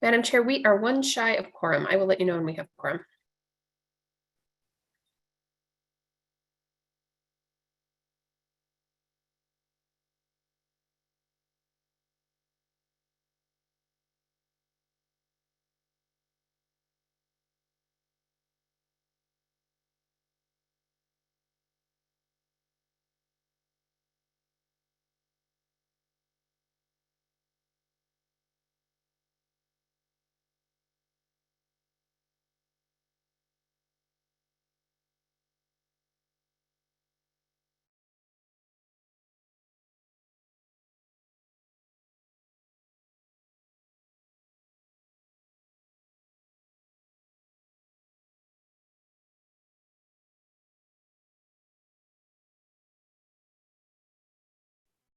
Madam Chair, we are one shy of quorum. I will let you know when we have quorum.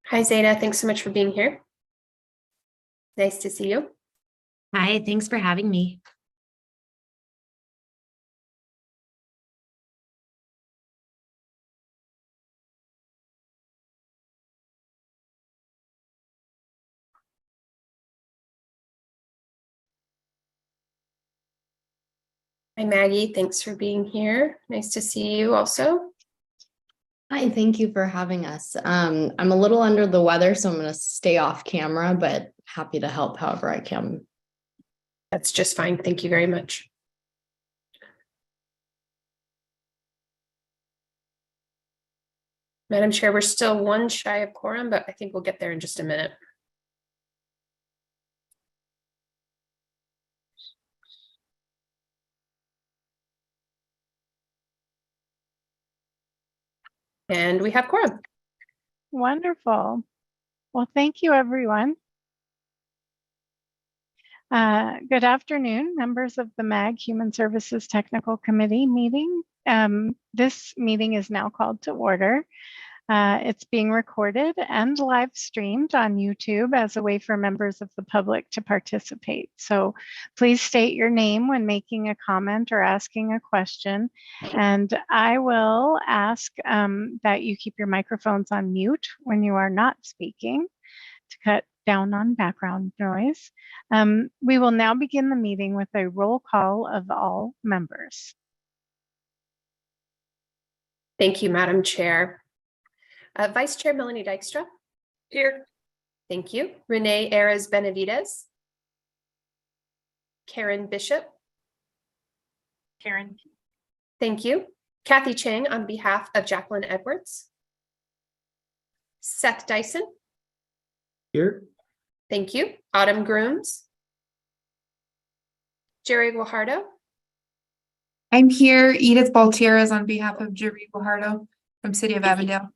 Hi, Zeta. Thanks so much for being here. Nice to see you. Hi, thanks for having me. Hi, Maggie. Thanks for being here. Nice to see you also. Hi, thank you for having us. I'm a little under the weather, so I'm going to stay off camera, but happy to help however I can. That's just fine. Thank you very much. Madam Chair, we're still one shy of quorum, but I think we'll get there in just a minute. And we have quorum. Wonderful. Well, thank you, everyone. Good afternoon, members of the MAG Human Services Technical Committee meeting. This meeting is now called to order. It's being recorded and live streamed on YouTube as a way for members of the public to participate. So please state your name when making a comment or asking a question. And I will ask that you keep your microphones on mute when you are not speaking to cut down on background noise. We will now begin the meeting with a roll call of all members. Thank you, Madam Chair. Vice Chair Melanie Dykstra. Here. Thank you. Renee Ares Benavides. Karen Bishop. Karen. Thank you. Kathy Chang on behalf of Jacqueline Edwards. Seth Dyson. Here. Thank you. Autumn Grooms. Jerry Guajardo. I'm here. Edith Baltieres on behalf of Jerry Guajardo from City of Avondale.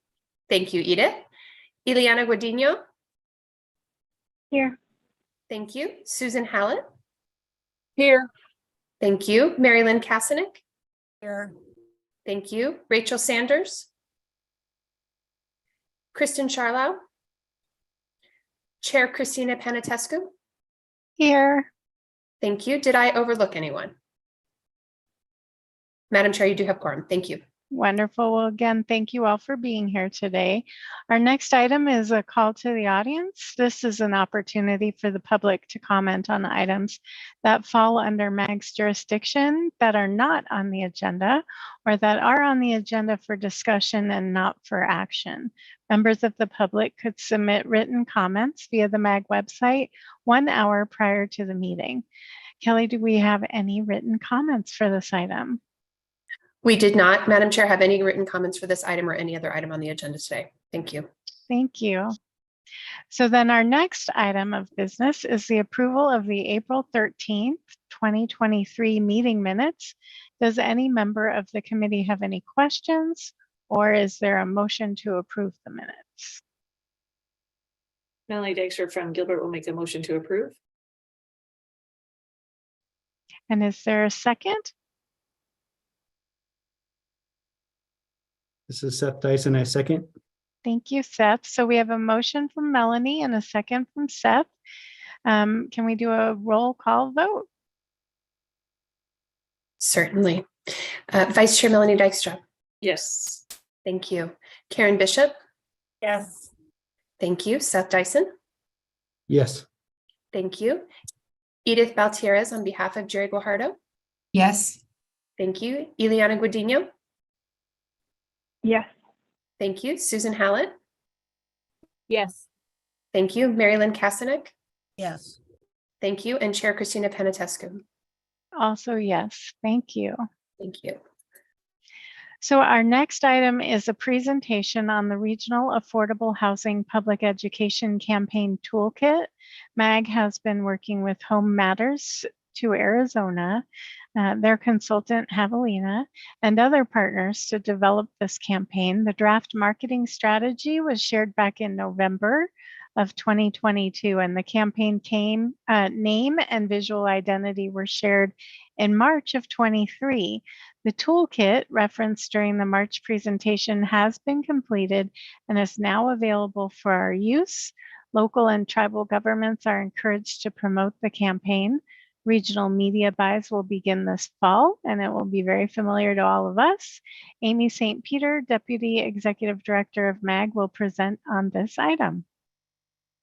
Thank you, Edith. Ileana Guadino. Here. Thank you. Susan Hallett. Here. Thank you. Mary Lynn Kasanick. Here. Thank you. Rachel Sanders. Kristen Charlow. Chair Christina Panatescu. Here. Thank you. Did I overlook anyone? Madam Chair, you do have quorum. Thank you. Wonderful. Well, again, thank you all for being here today. Our next item is a call to the audience. This is an opportunity for the public to comment on items that fall under MAG's jurisdiction that are not on the agenda or that are on the agenda for discussion and not for action. Members of the public could submit written comments via the MAG website 1 hour prior to the meeting. Kelly, do we have any written comments for this item? We did not, Madam Chair, have any written comments for this item or any other item on the agenda today. Thank you. Thank you. So then our next item of business is the approval of the April 13th, 2023 meeting minutes. Does any member of the committee have any questions, or is there a motion to approve the minutes? Melanie Dykstra from Gilbert will make a motion to approve. And is there a second? This is Seth Dyson. I second. Thank you, Seth. So we have a motion from Melanie and a second from Seth. Can we do a roll call vote? Certainly. Vice Chair Melanie Dykstra. Yes. Thank you. Karen Bishop. Yes. Thank you. Seth Dyson. Yes. Thank you. Edith Baltierrez on behalf of Jerry Guajardo. Yes. Thank you. Ileana Guadino. Yes. Thank you. Susan Hallett. Yes. Thank you. Mary Lynn Kasanik. Yes. Thank you. And Chair Christina Penatescu. Also, yes. Thank you. Thank you. So our next item is a presentation on the Regional Affordable Housing Public Education Campaign Toolkit. MAG has been working with Home Matters to Arizona, their consultant Javelina, and other partners to develop this campaign. The draft marketing strategy was shared back in November of 2022, and the campaign name and visual identity were shared in March of 23. The toolkit referenced during the March presentation has been completed and is now available for our use. Local and tribal governments are encouraged to promote the campaign. Regional media buys will begin this fall, and it will be very familiar to all of us. Amy St. Peter, Deputy Executive Director of MAG, will present on this item.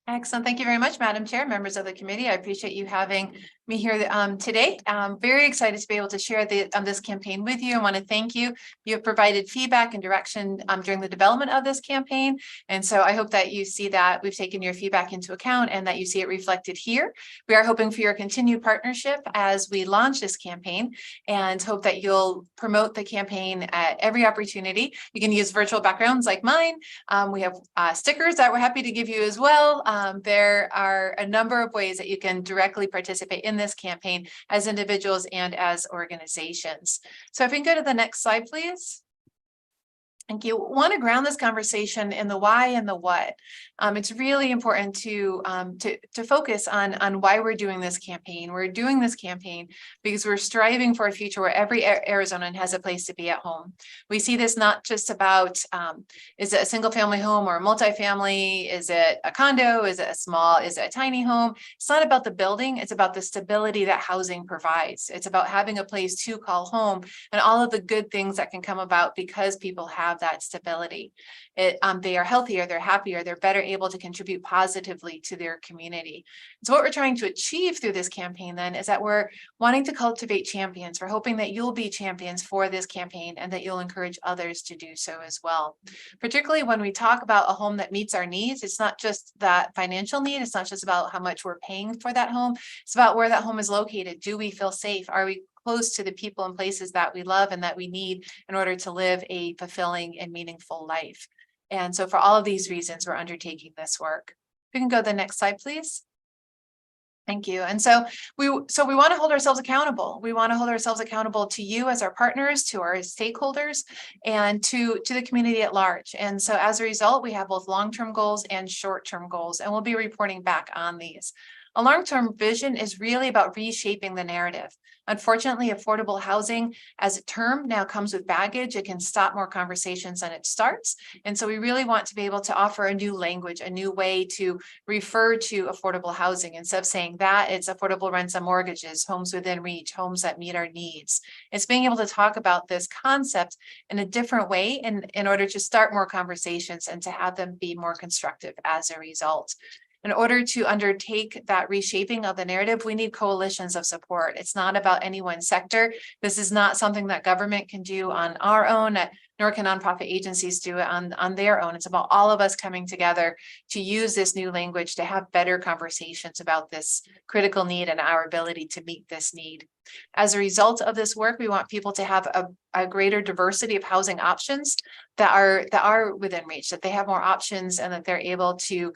Excellent. Thank you very much, Madam Chair, members of the committee. I appreciate you having me here today. I'm very excited to be able to share this campaign with you. I want to thank you. You have provided feedback and direction during the development of this campaign. And so I hope that you see that we've taken your feedback into account and that you see it reflected here. We are hoping for your continued partnership as we launch this campaign and hope that you'll promote the campaign at every opportunity. You can use virtual backgrounds like mine. We have stickers that we're happy to give you as well. There are a number of ways that you can directly participate in this campaign as individuals and as organizations. So if we can go to the next slide, please. Thank you. Want to ground this conversation in the why and the what. It's really important to focus on why we're doing this campaign. We're doing this campaign because we're striving for a future where every Arizonan has a place to be at home. We see this not just about is it a single family home or a multifamily? Is it a condo? Is it a tiny home? It's not about the building. It's about the stability that housing provides. It's about having a place to call home and all of the good things that can come about because people have that stability. They are healthier, they're happier, they're better able to contribute positively to their community. So what we're trying to achieve through this campaign then is that we're wanting to cultivate champions. We're hoping that you'll be champions for this campaign and that you'll encourage others to do so as well. Particularly when we talk about a home that meets our needs, it's not just that financial need, it's not just about how much we're paying for that home, it's about where that home is located. Do we feel safe? Are we close to the people and places that we love and that we need in order to live a fulfilling and meaningful life? And so for all of these reasons, we're undertaking this work. We can go to the next slide, please. Thank you. And so we want to hold ourselves accountable. We want to hold ourselves accountable to you as our partners, to our stakeholders, and to the community at large. And so as a result, we have both long-term goals and short-term goals, and we'll be reporting back on these. A long-term vision is really about reshaping the narrative. Unfortunately, affordable housing as a term now comes with baggage. It can stop more conversations than it starts. And so we really want to be able to offer a new language, a new way to refer to affordable housing. Instead of saying that, it's affordable rents and mortgages, homes within reach, homes that meet our needs. It's being able to talk about this concept in a different way in order to start more conversations and to have them be more constructive as a result. In order to undertake that reshaping of the narrative, we need coalitions of support. It's not about any one sector. This is not something that government can do on our own, nor can nonprofit agencies do it on their own. It's about all of us coming together to use this new language to have better conversations about this critical need and our ability to meet this need. As a result of this work, we want people to have a greater diversity of housing options that are within reach, that they have more options and that they're able to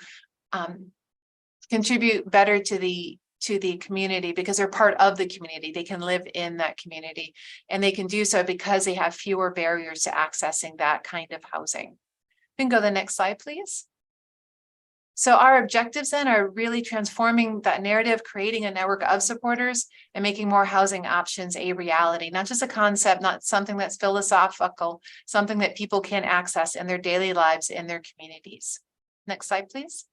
contribute better to the community because they're part of the community. They can live in that community and they can do so because they have fewer barriers to accessing that kind of housing. We can go to the next slide, please. So our objectives then are really transforming that narrative, creating a network of supporters and making more housing options a reality, not just a concept, not something that's philosophical, something that people can access in their daily lives, in their communities. Next slide, please.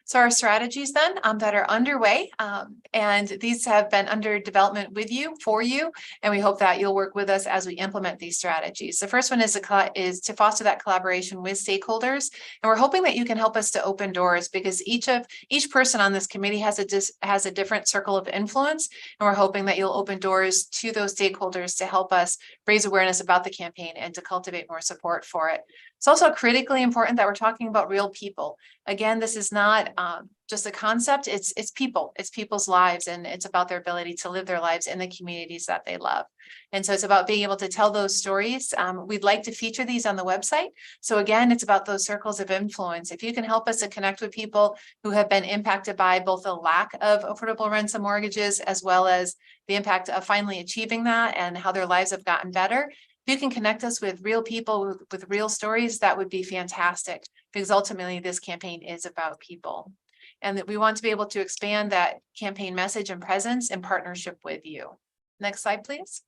So our strategies then that are underway, and these have been under development with you, for you, and we hope that you'll work with us as we implement these strategies. The first one is to foster that collaboration with stakeholders, and we're hoping that you can help us to open doors, because each person on this committee has a different circle of influence, and we're hoping that you'll open doors to those stakeholders to help us raise awareness about the campaign and to cultivate more support for it. It's also critically important that we're talking about real people. Again, this is not just a concept, it's people's lives, and it's about their ability to live their lives in the communities that they love. And so it's about being able to tell those stories. We'd like to feature these on the website. So again, it's about those circles of influence. If you can help us to connect with people who have been impacted by both the lack of affordable rents and mortgages, as well as the impact of finally achieving that and how their lives have gotten better. If you can connect us with real people with real stories, that would be fantastic, because ultimately this campaign is about people. And that we want to be able to expand that campaign message and presence in partnership with you. Next slide, please.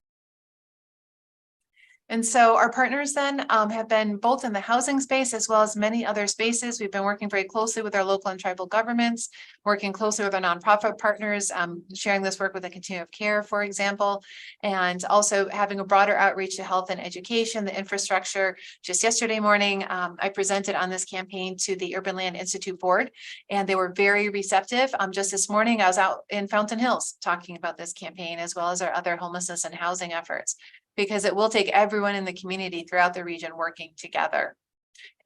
And so our partners then have been both in the housing space as well as many other spaces. We've been working very closely with our local and tribal governments, working closely with our nonprofit partners, sharing this work with the continuum of care, for example, and also having a broader outreach to health and education, the infrastructure. Just yesterday morning, I presented on this campaign to the Urban Land Institute board, and they were very receptive. Just this morning, I was out in Fountain Hills talking about this campaign, as well as our other homelessness and housing efforts, because it will take everyone in the community throughout the region working together.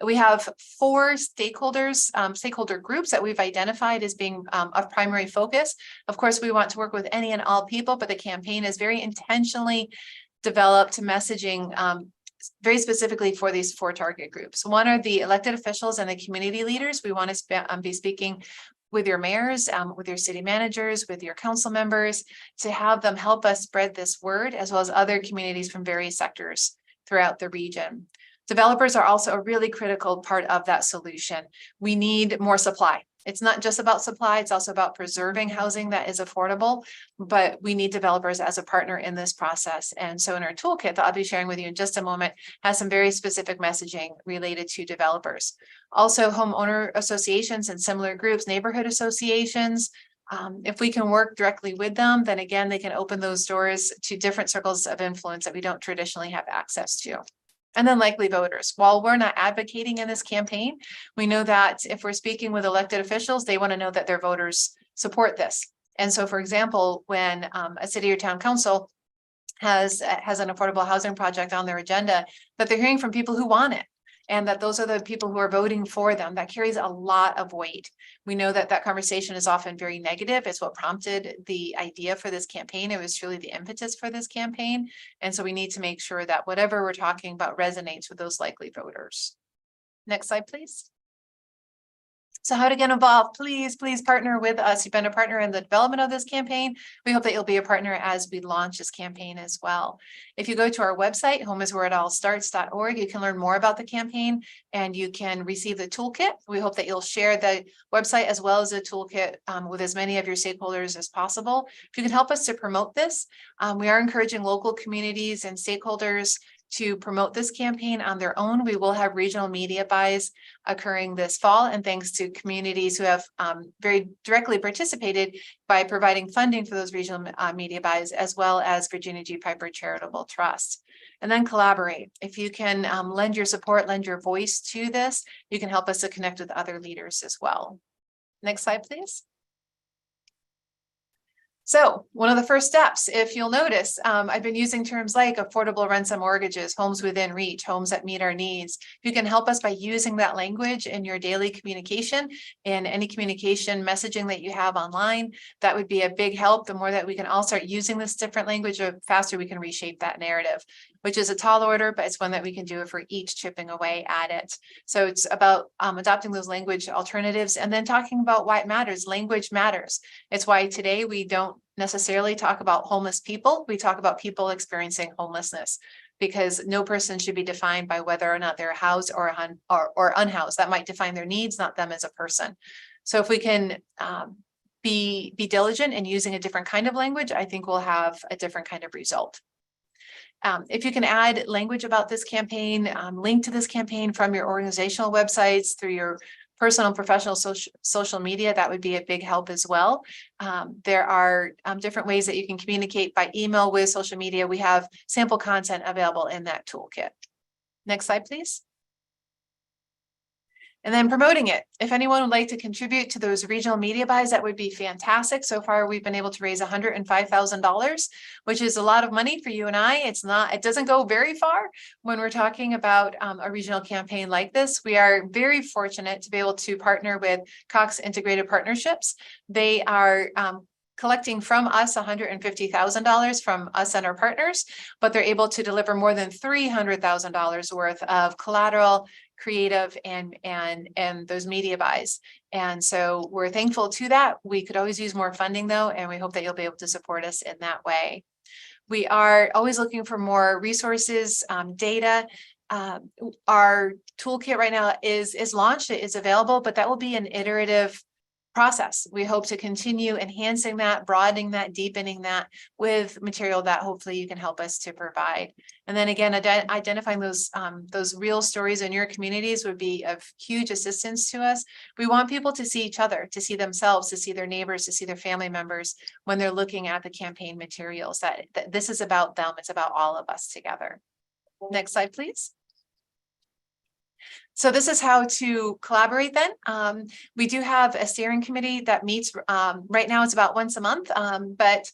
We have 4 stakeholder groups that we've identified as being of primary focus. Of course, we want to work with any and all people, but the campaign is very intentionally developed messaging very specifically for these 4 target groups. One are the elected officials and the community leaders. We want to be speaking with your mayors, with your city managers, with your council members, to have them help us spread this word, as well as other communities from various sectors throughout the region. Developers are also a really critical part of that solution. We need more supply. It's not just about supply, it's also about preserving housing that is affordable, but we need developers as a partner in this process. And so in our toolkit that I'll be sharing with you in just a moment has some very specific messaging related to developers. Also, homeowner associations and similar groups, neighborhood associations, if we can work directly with them, then again, they can open those doors to different circles of influence that we don't traditionally have access to. And then likely voters. While we're not advocating in this campaign, we know that if we're speaking with elected officials, they want to know that their voters support this. And so, for example, when a city or town council has an affordable housing project on their agenda, that they're hearing from people who want it, and that those are the people who are voting for them, that carries a lot of weight. We know that that conversation is often very negative. It's what prompted the idea for this campaign. It was truly the impetus for this campaign. And so we need to make sure that whatever we're talking about resonates with those likely voters. Next slide, please. So how to get involved, please partner with us. You've been a partner in the development of this campaign. We hope that you'll be a partner as we launch this campaign as well. If you go to our website, homeiswhereitallstarts.org, you can learn more about the campaign and you can receive the toolkit. We hope that you'll share the website as well as the toolkit with as many of your stakeholders as possible. If you can help us to promote this, we are encouraging local communities and stakeholders to promote this campaign on their own. We will have regional media buys occurring this fall, and thanks to communities who have very directly participated by providing funding for those regional media buys, as well as Virginia G. Piper Charitable Trust. And then collaborate. If you can lend your support, lend your voice to this, you can help us to connect with other leaders as well. Next slide, please. So one of the first steps, if you'll notice, I've been using terms like affordable rents and mortgages, homes within reach, homes that meet our needs. You can help us by using that language in your daily communication, in any communication messaging that you have online. That would be a big help. The more that we can all start using this different language, the faster we can reshape that narrative, which is a tall order, but it's one that we can do for each chipping away at it. So it's about adopting those language alternatives and then talking about why it matters. Language matters. It's why today we don't necessarily talk about homeless people. We talk about people experiencing homelessness, because no person should be defined by whether or not they're housed or unhoused. That might define their needs, not them as a person. So if we can be diligent in using a different kind of language, I think we'll have a different kind of result. If you can add language about this campaign, link to this campaign from your organizational websites, through your personal and professional social media, that would be a big help as well. There are different ways that you can communicate by email with social media. We have sample content available in that toolkit. Next slide, please. And then promoting it. If anyone would like to contribute to those regional media buys, that would be fantastic. So far, we've been able to raise $105,000, which is a lot of money for you and I. It doesn't go very far when we're talking about a regional campaign like this. We are very fortunate to be able to partner with Cox Integrated Partnerships. They are collecting from us $150,000 from us and our partners, but they're able to deliver more than $300,000 worth of collateral, creative, and those media buys. And so we're thankful to that. We could always use more funding though, and we hope that you'll be able to support us in that way. We are always looking for more resources, data. Our toolkit right now is launched, it is available, but that will be an iterative process. We hope to continue enhancing that, broadening that, deepening that with material that hopefully you can help us to provide. And then again, identifying those real stories in your communities would be of huge assistance to us. We want people to see each other, to see themselves, to see their neighbors, to see their family members when they're looking at the campaign materials, that this is about them. It's about all of us together. Next slide, please. So this is how to collaborate then. We do have a steering committee that meets, right now it's about once a month, but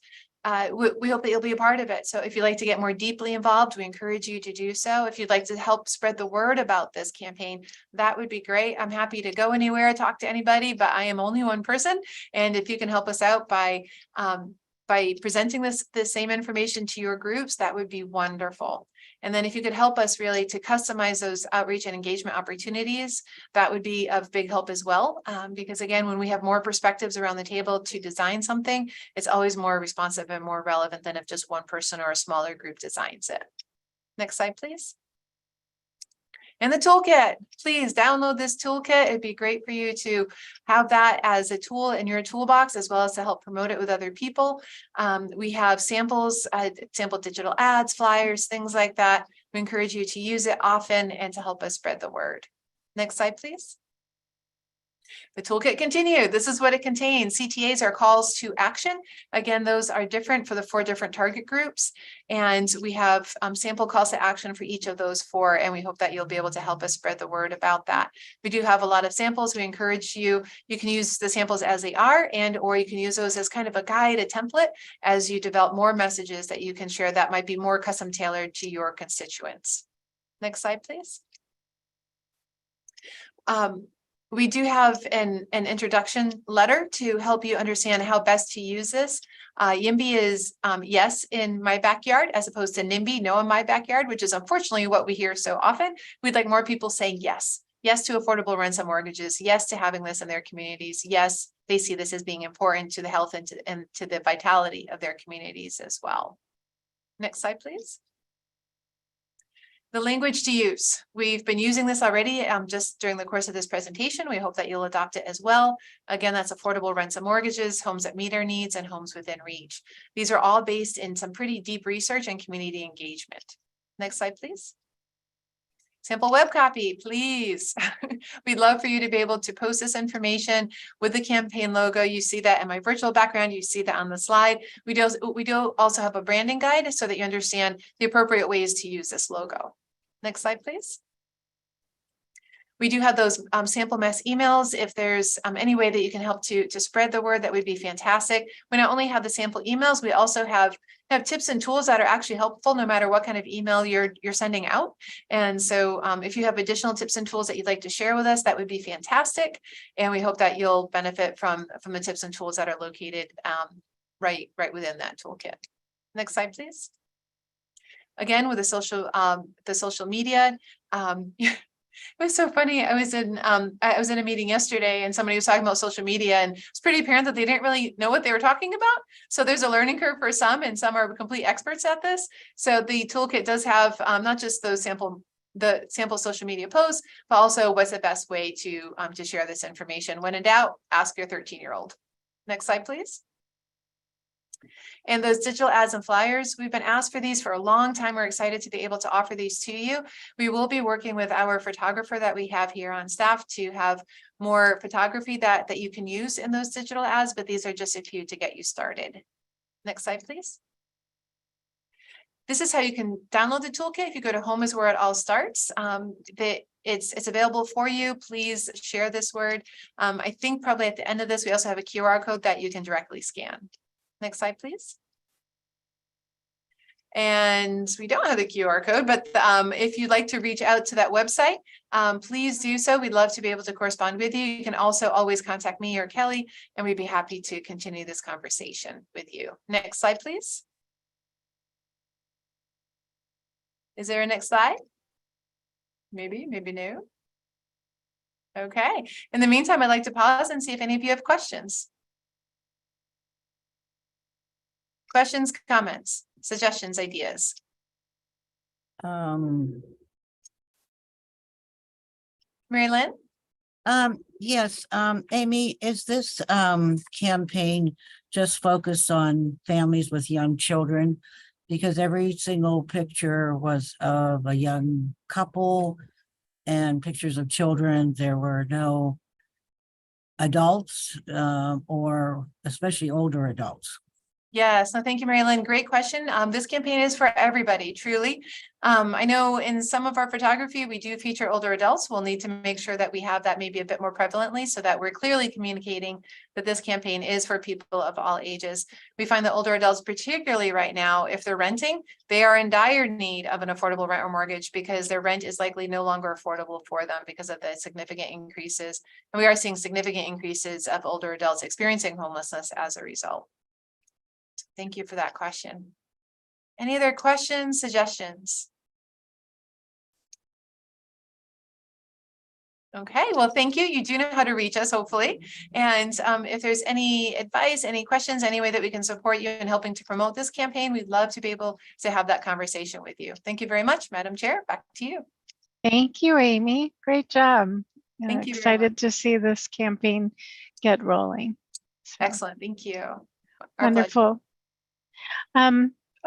we hope that you'll be a part of it. So if you'd like to get more deeply involved, we encourage you to do so. If you'd like to help spread the word about this campaign, that would be great. I'm happy to go anywhere, talk to anybody, but I am only one person. And if you can help us out by presenting the same information to your groups, that would be wonderful. And then if you could help us really to customize those outreach and engagement opportunities, that would be of big help as well. Because again, when we have more perspectives around the table to design something, it's always more responsive and more relevant than if just one person or a smaller group designs it. Next slide, please. And the toolkit, please download this toolkit. It'd be great for you to have that as a tool in your toolbox, as well as to help promote it with other people. We have samples, sample digital ads, flyers, things like that. We encourage you to use it often and to help us spread the word. Next slide, please. The toolkit continued. This is what it contains. CTAs are calls to action. Again, those are different for the 4 different target groups. And we have sample calls to action for each of those 4. And we hope that you'll be able to help us spread the word about that. We do have a lot of samples. We encourage you can use the samples as they are, or you can use those as kind of a guide, a template, as you develop more messages that you can share that might be more custom tailored to your constituents. Next slide, please. We do have an introduction letter to help you understand how best to use this. YIMBY is yes in my backyard, as opposed to NIMBY, no in my backyard, which is unfortunately what we hear so often. We'd like more people saying yes. Yes to affordable rents and mortgages. Yes to having this in their communities. Yes, they see this as being important to the health and to the vitality of their communities as well. Next slide, please. The language to use. We've been using this already just during the course of this presentation. We hope that you'll adopt it as well. Again, that's affordable rents and mortgages, homes that meet our needs, and homes within reach. These are all based in some pretty deep research and community engagement. Next slide, please. Sample web copy, please. We'd love for you to be able to post this information with the campaign logo. You see that in my virtual background. You see that on the slide. We do also have a branding guide so that you understand the appropriate ways to use this logo. Next slide, please. We do have those sample mass emails. If there's any way that you can help to spread the word, that would be fantastic. We not only have the sample emails, we also have tips and tools that are actually helpful no matter what kind of email you're sending out. And so if you have additional tips and tools that you'd like to share with us, that would be fantastic. And we hope that you'll benefit from the tips and tools that are located right within that toolkit. Next slide, please. Again, with the social media, it was so funny. I was in a meeting yesterday and somebody was talking about social media, and it's pretty apparent that they didn't really know what they were talking about. So there's a learning curve for some, and some are complete experts at this. So the toolkit does have not just those sample social media posts, but also what's the best way to share this information. When in doubt, ask your 13-year-old. Next slide, please. And those digital ads and flyers, we've been asked for these for a long time. We're excited to be able to offer these to you. We will be working with our photographer that we have here on staff to have more photography that you can use in those digital ads, but these are just a few to get you started. Next slide, please. This is how you can download the toolkit. If you go to home is where it all starts. It's available for you. Please share this word. I think probably at the end of this, we also have a QR code that you can directly scan. Next slide, please. And we don't have the QR code, but if you'd like to reach out to that website, please do so. We'd love to be able to correspond with you. You can also always contact me or Kelly, and we'd be happy to continue this conversation with you. Next slide, please. Is there a next slide? Maybe no. Okay. In the meantime, I'd like to pause and see if any of you have questions. Questions, comments, suggestions, ideas. Mary Lynn? Yes, Amy, is this campaign just focused on families with young children? Because every single picture was of a young couple and pictures of children. There were no adults or especially older adults. Yes, no, thank you, Mary Lynn. Great question. This campaign is for everybody, truly. I know in some of our photography, we do feature older adults. We'll need to make sure that we have that maybe a bit more prevalently so that we're clearly communicating that this campaign is for people of all ages. We find that older adults, particularly right now, if they're renting, they are in dire need of an affordable rent or mortgage because their rent is likely no longer affordable for them because of the significant increases. And we are seeing significant increases of older adults experiencing homelessness as a result. Thank you for that question. Any other questions, suggestions? Okay, well, thank you. You do know how to reach us, hopefully. And if there's any advice, any questions, any way that we can support you in helping to promote this campaign, we'd love to be able to have that conversation with you. Thank you very much, Madam Chair. Back to you. Thank you, Amy. Great job. Thank you very Excited to see this campaign get rolling. So, Excellent. Thank you. Our wonderful.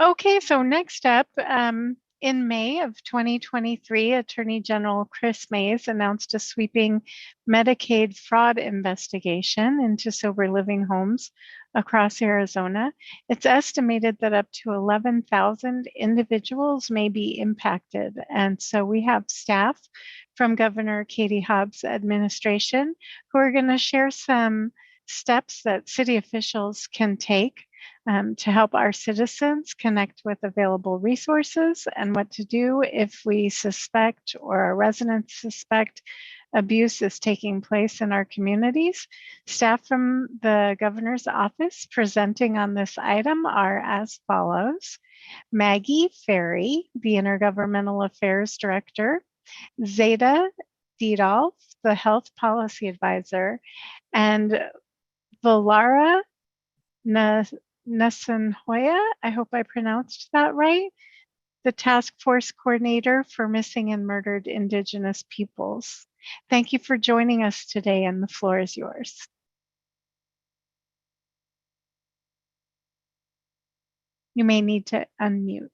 Okay, so next up, in May of 2023, Attorney General Chris Mays announced a sweeping Medicaid fraud investigation into sober living homes across Arizona. It's estimated that up to 11,000 individuals may be impacted. And so we have staff from Governor Katie Hobbs' administration who are going to share some steps that city officials can take to help our citizens connect with available resources and what to do if we suspect or our residents suspect abuse is taking place in our communities. Staff from the governor's office presenting on this item are as follows: Maggie Ferry, the Intergovernmental Affairs Director, Zeta Didolf, the Health Policy Advisor, and Valara Nasenhoya, I hope I pronounced that right, the Task Force Coordinator for Missing and Murdered Indigenous Peoples. Thank you for joining us today, and the floor is yours. You may need to unmute.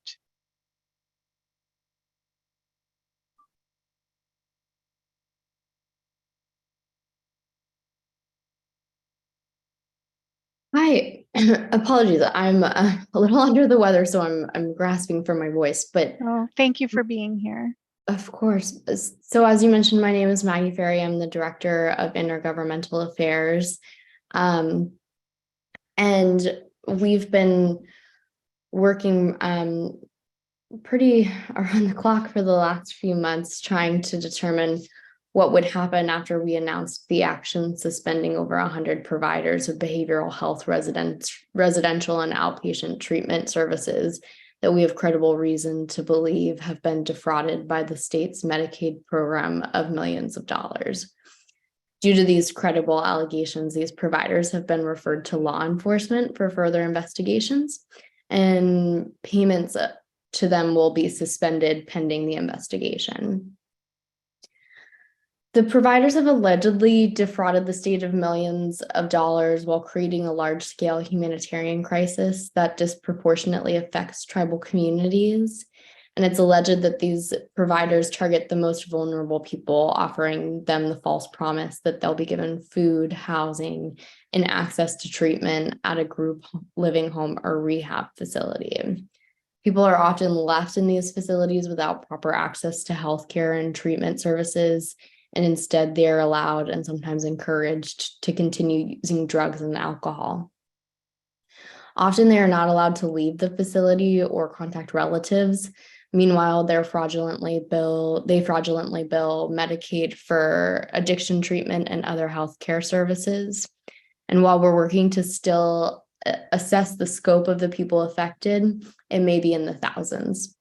Hi, apologies. I'm a little under the weather, so I'm grasping for my voice, but Oh, thank you for being here. of course. So as you mentioned, my name is Maggie Ferry. I'm the Director of Intergovernmental Affairs. And we've been working pretty around the clock for the last few months trying to determine what would happen after we announced the action suspending over 100 providers of behavioral health residential and outpatient treatment services that we have credible reason to believe have been defrauded by the state's Medicaid program of millions of dollars. Due to these credible allegations, these providers have been referred to law enforcement for further investigations, and payments to them will be suspended pending the investigation. The providers have allegedly defrauded the state of millions of dollars while creating a large-scale humanitarian crisis that disproportionately affects tribal communities. And it's alleged that these providers target the most vulnerable people, offering them the false promise that they'll be given food, housing, and access to treatment at a group living home or rehab facility. People are often left in these facilities without proper access to healthcare and treatment services, and instead they are allowed and sometimes encouraged to continue using drugs and alcohol. Often they are not allowed to leave the facility or contact relatives. Meanwhile, they fraudulently bill Medicaid for addiction treatment and other healthcare services. And while we're working to still assess the scope of the people affected, it may be in the thousands.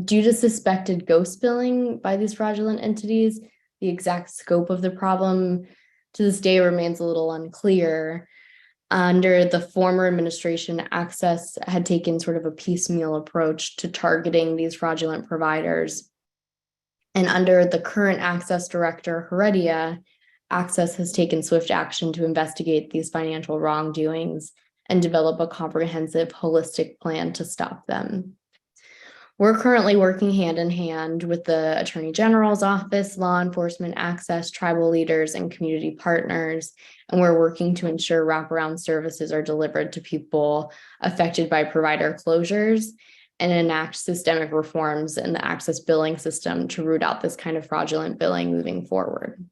Due to suspected ghost billing by these fraudulent entities, the exact scope of the problem to this day remains a little unclear. Under the former administration, Access had taken sort of a piecemeal approach to targeting these fraudulent providers. And under the current Access director, Heredia, Access has taken swift action to investigate these financial wrongdoings and develop a comprehensive, holistic plan to stop them. We're currently working hand in hand with the Attorney General's office, law enforcement, Access, tribal leaders, and community partners. And we're working to ensure wraparound services are delivered to people affected by provider closures and enact systemic reforms in the Access billing system to root out this kind of fraudulent billing moving forward.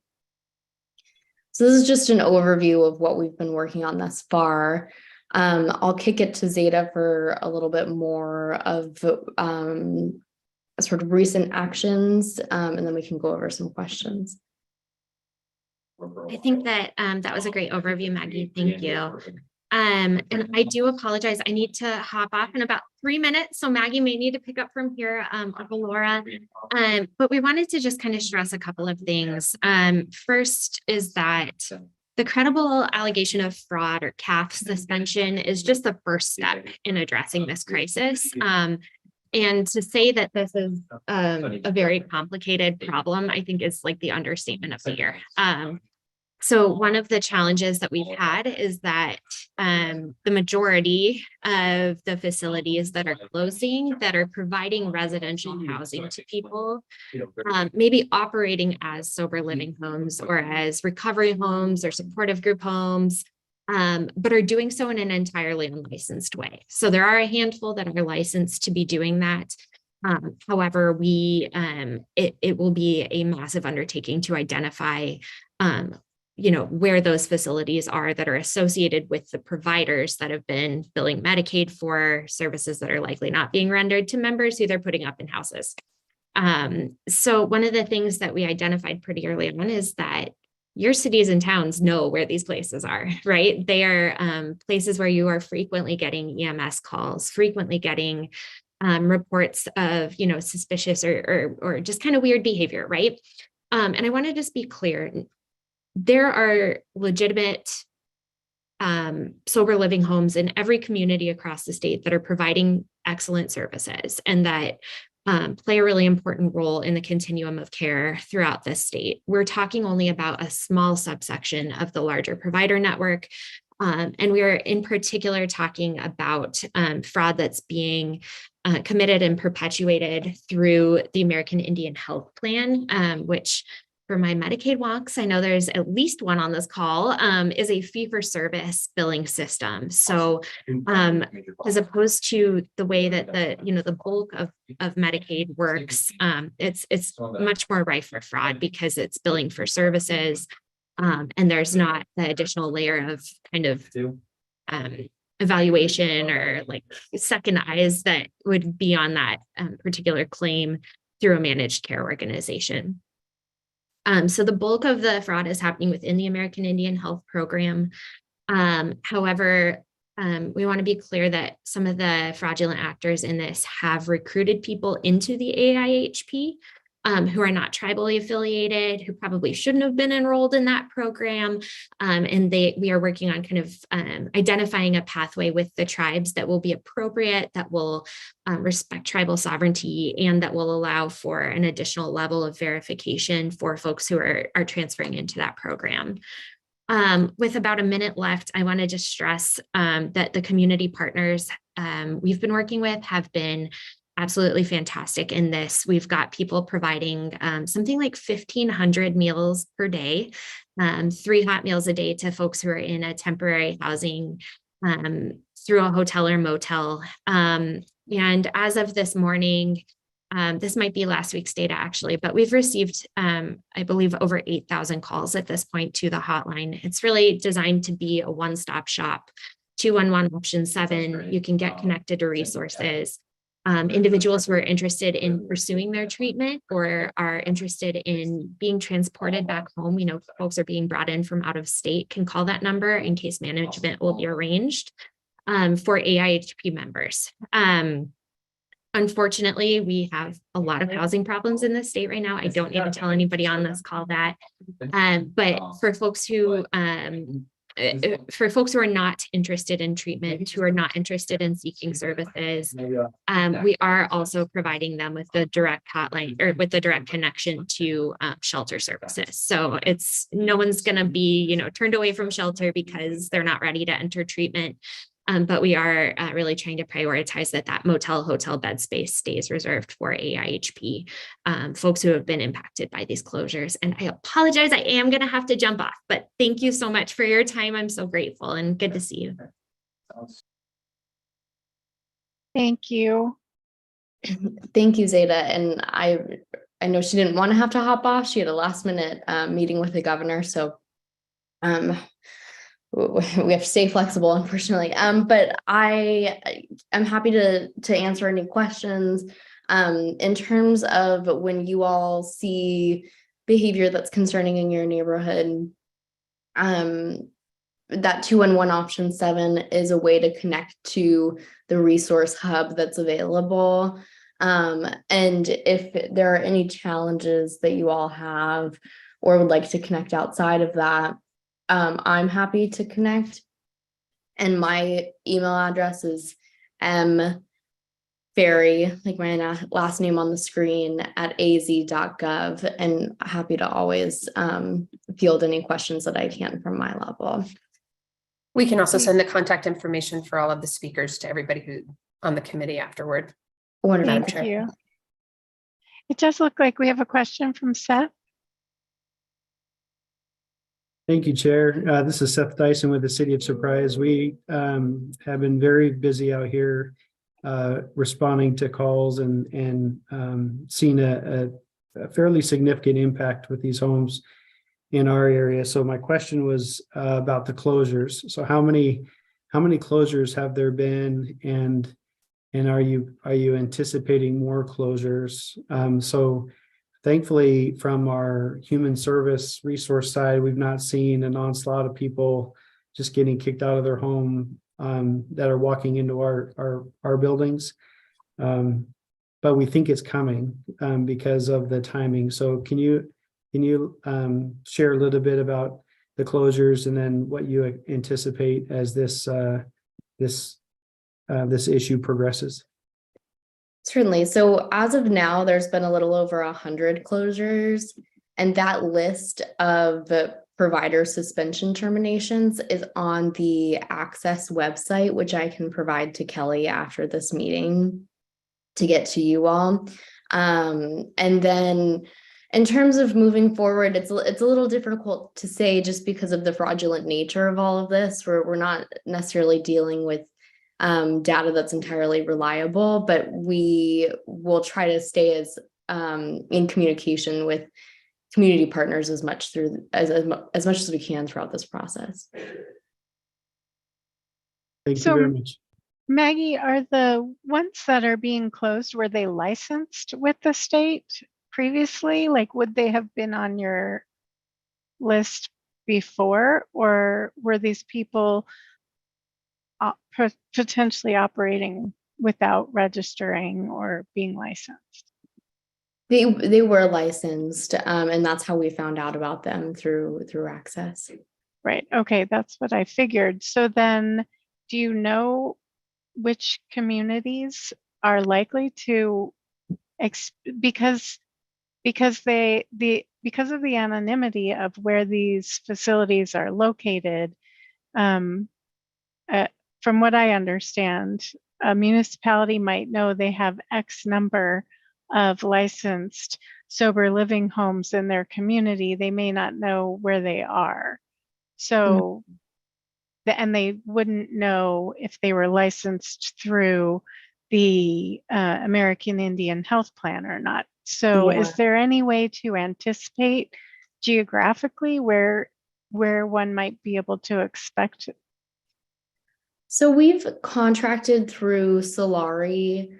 So this is just an overview of what we've been working on thus far. I'll kick it to Zeta for a little bit more of sort of recent actions, and then we can go over some questions. I think that that was a great overview, Maggie. Thank you. And I do apologize. I need to hop off in about 3 minutes. So Maggie may need to pick up from here, or Laura. But we wanted to just kind of stress a couple of things. First is that the credible allegation of fraud or CAF suspension is just the first step in addressing this crisis. And to say that this is a very complicated problem, I think is like the understatement of the year. So one of the challenges that we've had is that the majority of the facilities that are closing, that are providing residential housing to people, maybe operating as sober living homes or as recovery homes or supportive group homes, but are doing so in an entirely unlicensed way. So there are a handful that are licensed to be doing that. However, it will be a massive undertaking to identify where those facilities are that are associated with the providers that have been billing Medicaid for services that are likely not being rendered to members who they're putting up in houses. So one of the things that we identified pretty early on is that your cities and towns know where these places are, right? They are places where you are frequently getting EMS calls, frequently getting reports of, suspicious or just kind of weird behavior, right? And I want to just be clear. There are legitimate sober living homes in every community across the state that are providing excellent services and that play a really important role in the continuum of care throughout this state. We're talking only about a small subsection of the larger provider network. And we are in particular talking about fraud that's being committed and perpetuated through the American Indian Health Plan, which for my Medicaid walks, I know there's at least one on this call, is a fee-for-service billing system. So as opposed to the way that the bulk of Medicaid works, it's much more rife for fraud because it's billing for services. And there's not the additional layer of kind of evaluation or like second eyes that would be on that particular claim through a managed care organization. So the bulk of the fraud is happening within the American Indian Health Program. However, we want to be clear that some of the fraudulent actors in this have recruited people into the AIHP who are not tribally affiliated, who probably shouldn't have been enrolled in that program. And we are working on kind of identifying a pathway with the tribes that will be appropriate, that will respect tribal sovereignty, and that will allow for an additional level of verification for folks who are transferring into that program. With about a minute left, I want to just stress that the community partners we've been working with have been absolutely fantastic in this. We've got people providing something like 1,500 meals per day, 3 hot meals a day to folks who are in a temporary housing through a hotel or motel. And as of this morning, this might be last week's data actually, but we've received, I believe, over 8,000 calls at this point to the hotline. It's really designed to be a one-stop shop. 211 option 7, you can get connected to resources. Individuals who are interested in pursuing their treatment or are interested in being transported back home, you know, folks are being brought in from out of state, can call that number and case management will be arranged for AIHP members. Unfortunately, we have a lot of housing problems in this state right now. I don't need to tell anybody on this call that. But for folks who are not interested in treatment, who are not interested in seeking services, we are also providing them with the direct hotline or with the direct connection to shelter services. So it's no one's going to be, you know, turned away from shelter because they're not ready to enter treatment. But we are really trying to prioritize that motel hotel bed space stays reserved for AIHP folks who have been impacted by these closures. And I apologize, I am going to have to jump off, but thank you so much for your time. I'm so grateful and good to see you. Thank you. Thank you, Zeta. And I know she didn't want to have to hop off. She had a last minute meeting with the governor. So we have to stay flexible, unfortunately. But I'm happy to answer any questions in terms of when you all see behavior that's concerning in your neighborhood. That 211 option 7 is a way to connect to the resource hub that's available. And if there are any challenges that you all have or would like to connect outside of that, I'm happy to connect. And my email address is mferry, like my last name on the screen, at az.gov, and happy to always field any questions that I can from my level. We can also send the contact information for all of the speakers to everybody who on the committee afterward. Wonderful. Thank you. It does look like we have a question from Seth. Thank you, Chair. This is Seth Dyson with the City of Surprise. We have been very busy out here responding to calls and seeing a fairly significant impact with these homes in our area. So my question was about the closures. So how many closures have there been, and are you anticipating more closures? So thankfully, from our human service resource side, we've not seen an onslaught of people just getting kicked out of their home that are walking into our buildings. But we think it's coming because of the timing. So can you share a little bit about the closures and then what you anticipate as this issue progresses? Certainly. So as of now, there's been a little over 100 closures, and that list of provider suspension terminations is on the Access website, which I can provide to Kelly after this meeting to get to you all. And then in terms of moving forward, it's a little difficult to say just because of the fraudulent nature of all of this. We're not necessarily dealing with data that's entirely reliable, but we will try to stay as in communication with community partners as much as we can throughout this process. Thank you very much. Maggie, are the ones that are being closed, were they licensed with the state previously? Like, would they have been on your list before, or were these people potentially operating without registering or being licensed? They were licensed, and that's how we found out about them through Access. Right. Okay, that's what I figured. So then, do you know which communities are likely to because because of the anonymity of where these facilities are located, um, from what I understand, a municipality might know they have X number of licensed sober living homes in their community. They may not know where they are. So, and they wouldn't know if they were licensed through the American Indian Health Plan or not. So Yeah. is there any way to anticipate geographically where one might be able to expect? So we've contracted through Solari,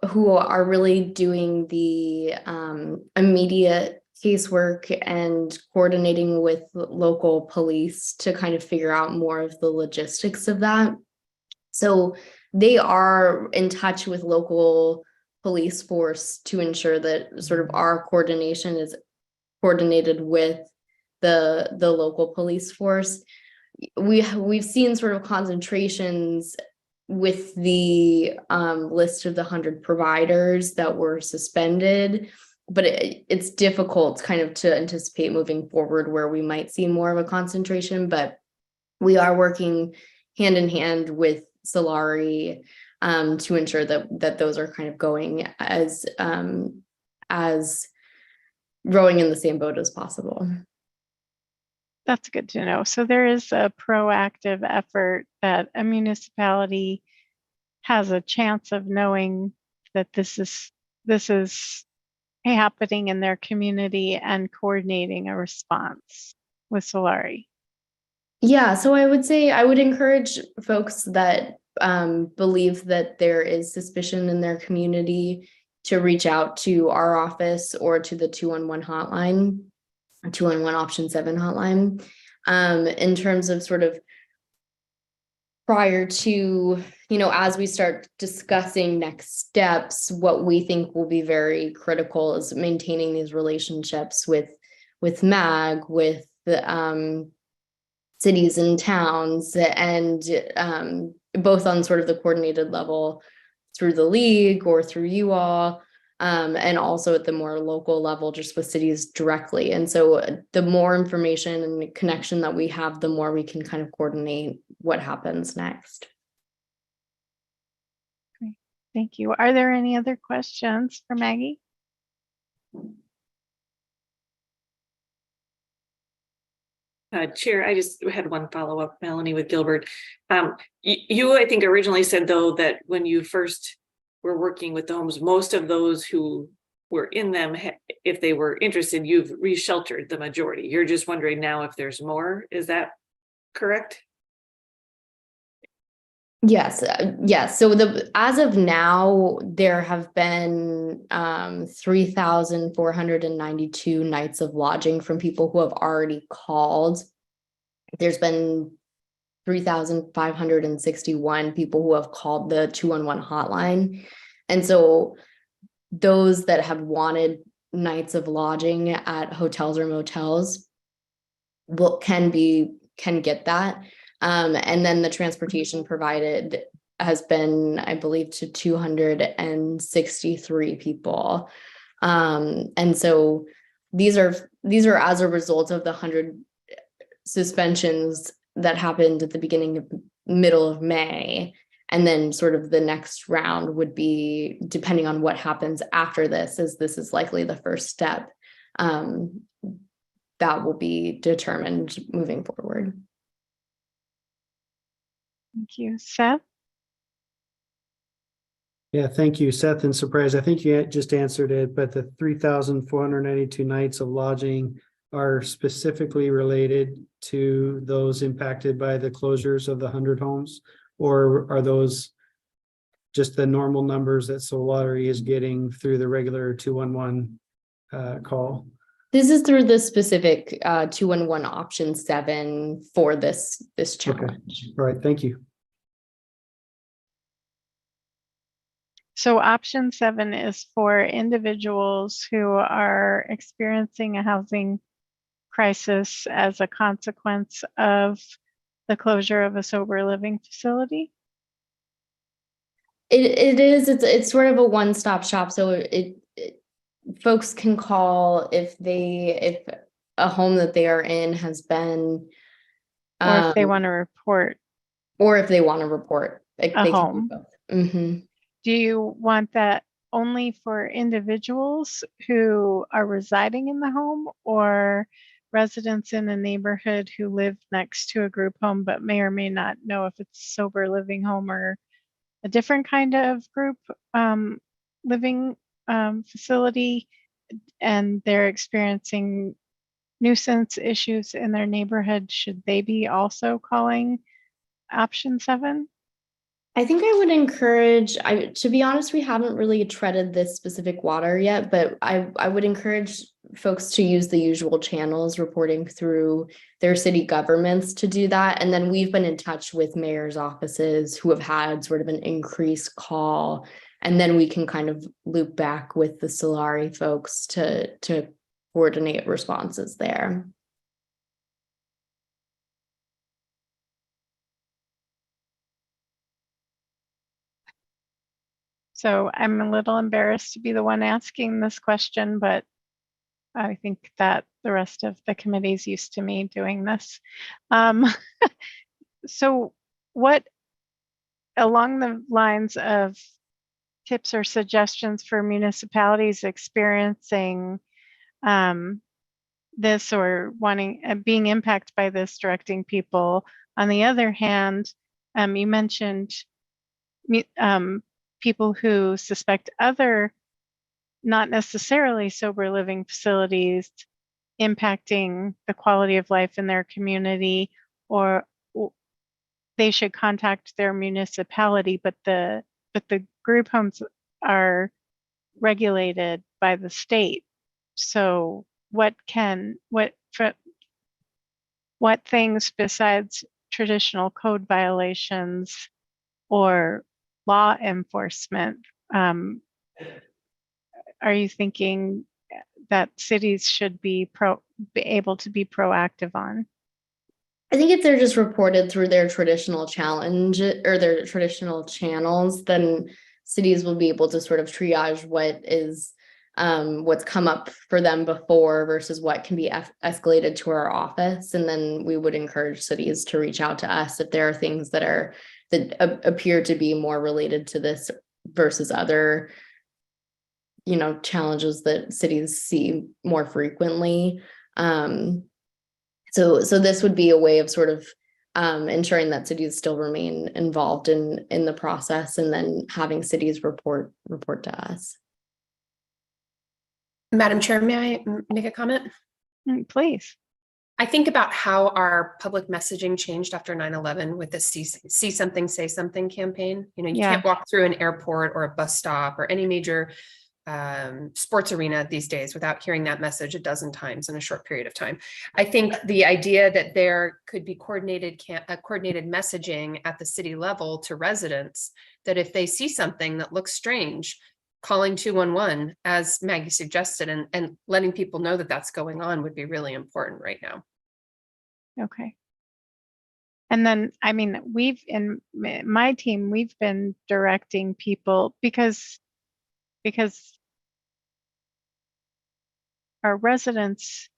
who are really doing the immediate casework and coordinating with local police to kind of figure out more of the logistics of that. So they are in touch with local police force to ensure that sort of our coordination is coordinated with the local police force. We've seen sort of concentrations with the list of the 100 providers that were suspended, but it's difficult kind of to anticipate moving forward where we might see more of a concentration, but we are working hand in hand with Solari to ensure that those are kind of going as rowing in the same boat as possible. That's good to know. So there is a proactive effort that a municipality has a chance of knowing that this is happening in their community and coordinating a response with Solari. Yeah, so I would say I would encourage folks that believe that there is suspicion in their community to reach out to our office or to the 211 hotline, 211 option 7 hotline. In terms of sort of prior to, as we start discussing next steps, what we think will be very critical is maintaining these relationships with MAG, with the cities and towns, and both on sort of the coordinated level through the league or through you all, and also at the more local level, just with cities directly. And so the more information and connection that we have, the more we can kind of coordinate what happens next. Great. Thank you. Are there any other questions for Maggie? Chair, I just had one follow-up, Melanie, with Gilbert. You, I think, originally said, though, that when you first were working with the homes, most of those who were in them, if they were interested, you've resheltered the majority. You're just wondering now if there's more. Is that correct? Yes, yes. So as of now, there have been 3,492 nights of lodging from people who have already called. There's been 3,561 people who have called the 211 hotline. And so those that have wanted nights of lodging at hotels or motels can get that. And then the transportation provided has been, I believe, to 263 people. And so these are as a result of the 100 suspensions that happened at the middle of May. And then sort of the next round would be, depending on what happens after this, as this is likely the first step, that will be determined moving forward. Thank you. Seth? Yeah, thank you, Seth and Surprise. I think you just answered it, but the 3,492 nights of lodging are specifically related to those impacted by the closures of the 100 homes, or are those just the normal numbers that Solari is getting through the regular 211 call? This is through the specific 211 option 7 for this challenge. Okay. All right, thank you. So option 7 is for individuals who are experiencing a housing crisis as a consequence of the closure of a sober living facility. It's sort of a one-stop shop. So folks can call if a home that they are in has been, Or if they um, want to report or if they want to report. They can do home. both. Mhm. Do you want that only for individuals who are residing in the home, or residents in a neighborhood who live next to a group home but may or may not know if it's a sober living home or a different kind of group living facility, and they're experiencing nuisance issues in their neighborhood? Should they be also calling option 7? I think I would encourage, to be honest, we haven't really treaded this specific water yet, but I would encourage folks to use the usual channels, reporting through their city governments to do that. And then we've been in touch with mayor's offices who have had sort of an increased call. And then we can kind of loop back with the Solari folks to coordinate responses there. So I'm a little embarrassed to be the one asking this question, but I think that the rest of the committee's used to me doing this. So what, along the lines of tips or suggestions for municipalities experiencing this or wanting being impacted by this, directing people? On the other hand, you mentioned people who suspect other not necessarily sober living facilities impacting the quality of life in their community, or they should contact their municipality, but the group homes are regulated by the state. So what things besides traditional code violations or law enforcement are you thinking that cities should be able to be proactive on? I think if they're just reported through their traditional challenge or their traditional channels, then cities will be able to sort of triage what's come up for them before versus what can be escalated to our office. And then we would encourage cities to reach out to us if there are things that appear to be more related to this versus other, challenges that cities see more frequently. So this would be a way of sort of ensuring that cities still remain involved in the process, and then having cities report to us. Madam Chair, may I make a comment? Please. I think about how our public messaging changed after 9/11 with the see something, say something campaign. You can't walk through an airport or a bus stop or any major sports arena these days without hearing that message a dozen times in a short period of time. I think the idea that there could be coordinated messaging at the city level to residents, that if they see something that looks strange, calling 211, as Maggie suggested, and letting people know that that's going on would be really important right now. Okay. And then, I mean, in my team, we've been directing people because our residents,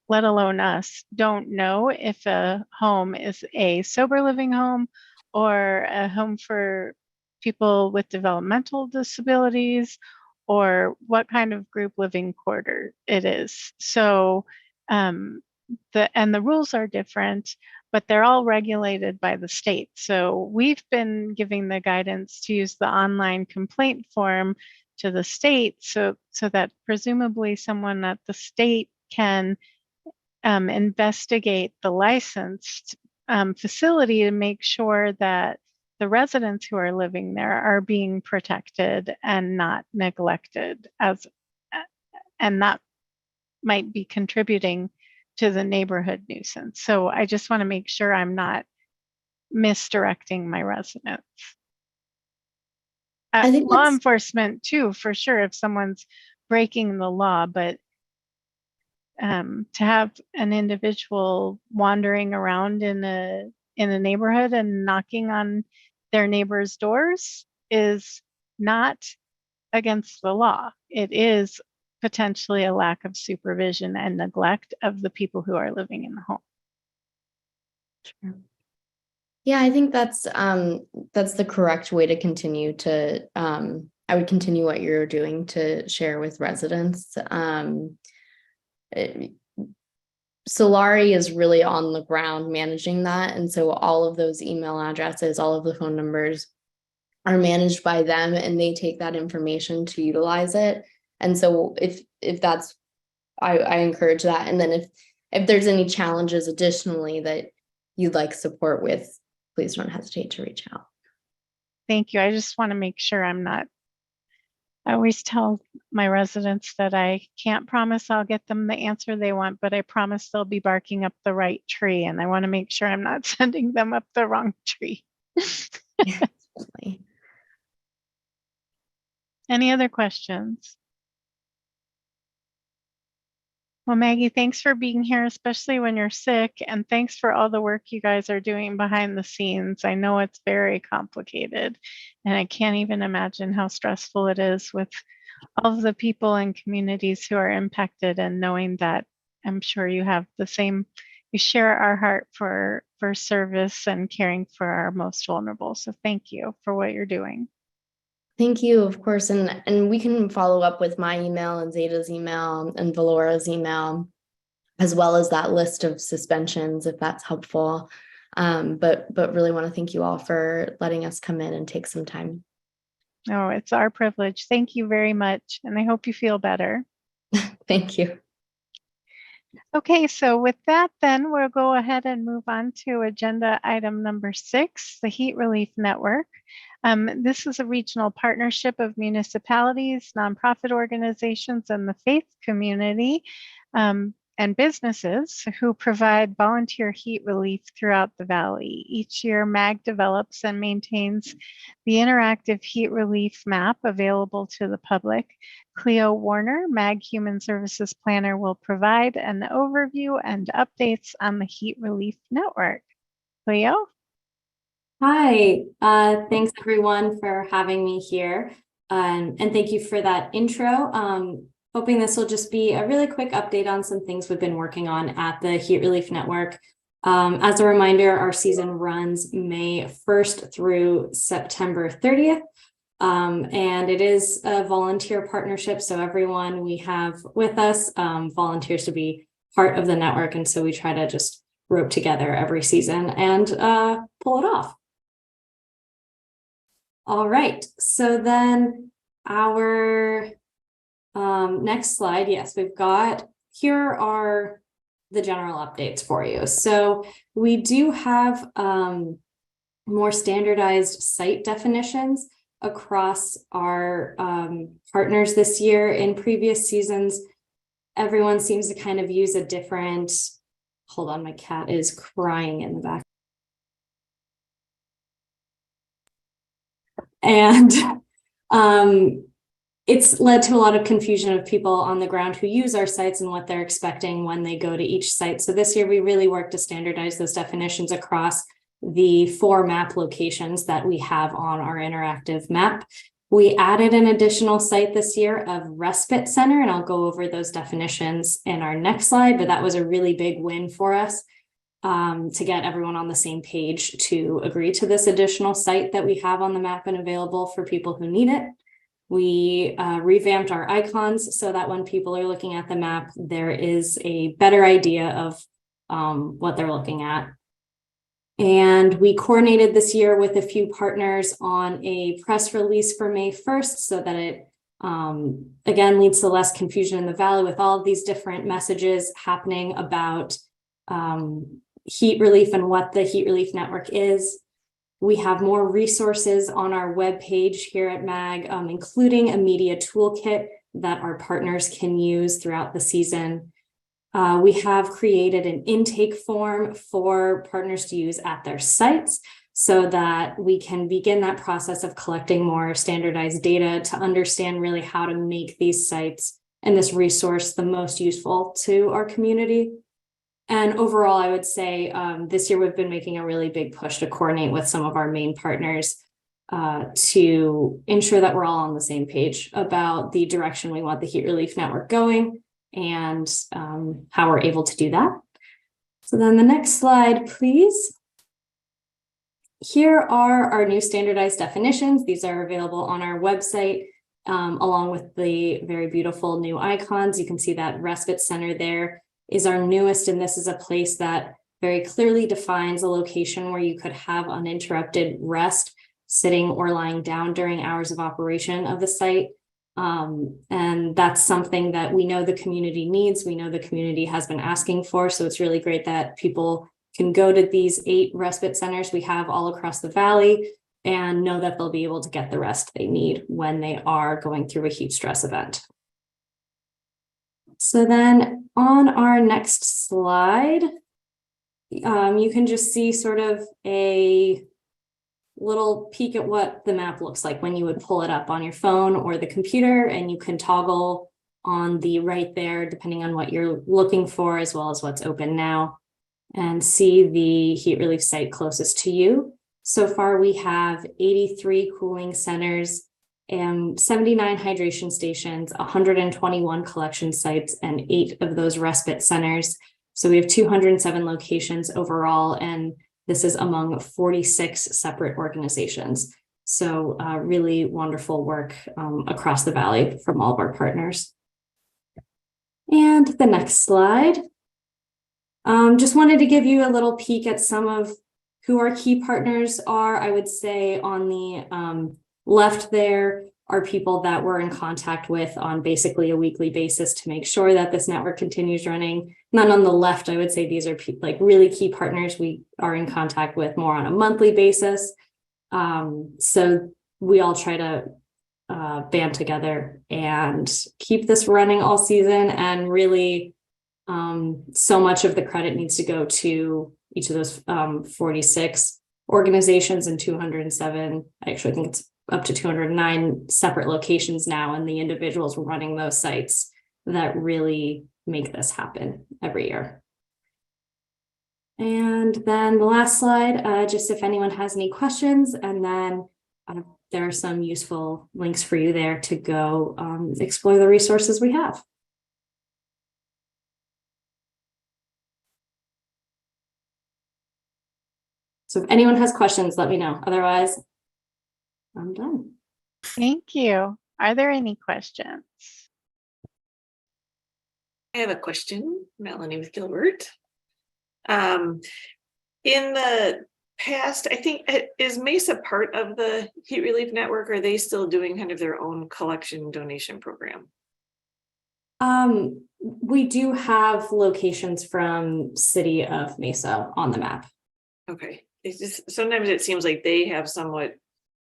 let alone us, don't know if a home is a sober living home or a home for people with developmental disabilities, or what kind of group living quarter it is. So the rules are different, but they're all regulated by the state. So we've been giving the guidance to use the online complaint form to the state, so that presumably someone at the state can investigate the licensed facility to make sure that the residents who are living there are being protected and not neglected, and that might be contributing to the neighborhood nuisance. So I just want to make sure I'm not misdirecting my residents. I think law that's- enforcement too, for sure, if someone's breaking the law, but to have an individual wandering around in a neighborhood and knocking on their neighbors' doors is not against the law. It is potentially a lack of supervision and neglect of the people who are living in the home. Sure. Yeah, I think that's the correct way to continue to, I would continue what you're doing to share with residents. Solari is really on the ground managing that. And so all of those email addresses, all of the phone numbers are managed by them, and they take that information to utilize it. And so if that's, I encourage that. And then if there's any challenges additionally that you'd like support with, please don't hesitate to reach out. Thank you. I just want to make sure I always tell my residents that I can't promise I'll get them the answer they want, but I promise they'll be barking up the right tree. And I want to make sure I'm not sending them up the wrong tree. Any other questions? Well, Maggie, thanks for being here, especially when you're sick, and thanks for all the work you guys are doing behind the scenes. I know it's very complicated, and I can't even imagine how stressful it is with all of the people and communities who are impacted, and knowing that I'm sure you have the same, you share our heart for service and caring for our most vulnerable. So thank you for what you're doing. Thank you, of course, and we can follow up with my email and Zeta's email and Valora's email, as well as that list of suspensions, if that's helpful. But really want to thank you all for letting us come in and take some time. Oh, it's our privilege. Thank you very much, and I hope you feel better. Thank you. Okay, so with that, then we'll go ahead and move on to agenda item number 6, the Heat Relief Network. This is a regional partnership of municipalities, nonprofit organizations, and the faith community and businesses who provide volunteer heat relief throughout the valley. Each year, MAG develops and maintains the interactive heat relief map available to the public. Cleo Warner, MAG Human Services Planner, will provide an overview and updates on the Heat Relief Network. Cleo? Hi, thanks everyone for having me here. And thank you for that intro. Hoping this will just be a really quick update on some things we've been working on at the Heat Relief Network. As a reminder, our season runs May 1st through September 30th. And it is a volunteer partnership. So everyone we have with us volunteers to be part of the network. And so we try to just rope together every season and pull it off. All right, so then our next slide, yes, here are the general updates for you. So we do have more standardized site definitions across our partners this year. In previous seasons, everyone seems to kind of use a different, hold on, my cat is crying in the back. And it's led to a lot of confusion of people on the ground who use our sites and what they're expecting when they go to each site. So this year we really worked to standardize those definitions across the 4 map locations that we have on our interactive map. We added an additional site this year of respite center, and I'll go over those definitions in our next slide, but that was a really big win for us. To get everyone on the same page to agree to this additional site that we have on the map and available for people who need it. We revamped our icons so that when people are looking at the map, there is a better idea of what they're looking at. And we coordinated this year with a few partners on a press release for May 1st so that it again leads to less confusion in the valley with all of these different messages happening about heat relief and what the Heat Relief Network is. We have more resources on our webpage here at MAG, including a media toolkit that our partners can use throughout the season. We have created an intake form for partners to use at their sites. so that we can begin that process of collecting more standardized data to understand really how to make these sites and this resource the most useful to our community. And overall, I would say this year we've been making a really big push to coordinate with some of our main partners to ensure that we're all on the same page about the direction we want the heat relief network going and how we're able to do that. So then the next slide, please. Here are our new standardized definitions. These are available on our website, along with the very beautiful new icons. You can see that respite center there is our newest, and this is a place that very clearly defines a location where you could have uninterrupted rest, sitting or lying down during hours of operation of the site. And that's something that we know the community needs. We know the community has been asking for. So it's really great that people can go to these 8 respite centers we have all across the valley and know that they'll be able to get the rest they need when they are going through a heat stress event. So then on our next slide, you can just see sort of a little peek at what the map looks like when you would pull it up on your phone or the computer, and you can toggle on the right there, depending on what you're looking for, as well as what's open now, and see the heat relief site closest to you. So far, we have 83 cooling centers and 79 hydration stations, 121 collection sites, and 8 of those respite centers. So we have 207 locations overall, and this is among 46 separate organizations. So really wonderful work across the valley from all of our partners. And the next slide. Just wanted to give you a little peek at some of who our key partners are. I would say on the left there are people that we're in contact with on basically a weekly basis to make sure that this network continues running. And then on the left, I would say these are like really key partners we are in contact with more on a monthly basis. So we all try to band together and keep this running all season, and really so much of the credit needs to go to each of those 46 organizations and 207, actually I think it's up to 209 separate locations now, and the individuals running those sites that really make this happen every year. And then the last slide, just if anyone has any questions, and then there are some useful links for you there to go explore the resources we have. So if anyone has questions, let me know. Otherwise, I'm done. Thank you. Are there any questions? I have a question, Melanie with Gilbert. In the past, I think, is Mesa part of the heat relief network? Or are they still doing kind of their own collection donation program? We do have locations from City of Mesa on the map. Okay. It's just, sometimes it seems like they have somewhat,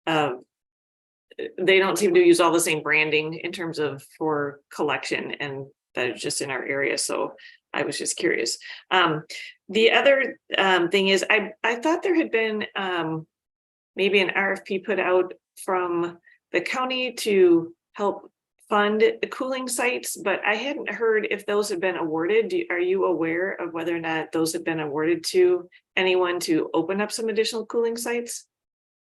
they don't seem to use all the same branding in terms of for collection, and that is just in our area. So I was just curious. The other thing is, I thought there had been maybe an RFP put out from the county to help fund the cooling sites, but I hadn't heard if those have been awarded. Are you aware of whether or not those have been awarded to anyone to open up some additional cooling sites?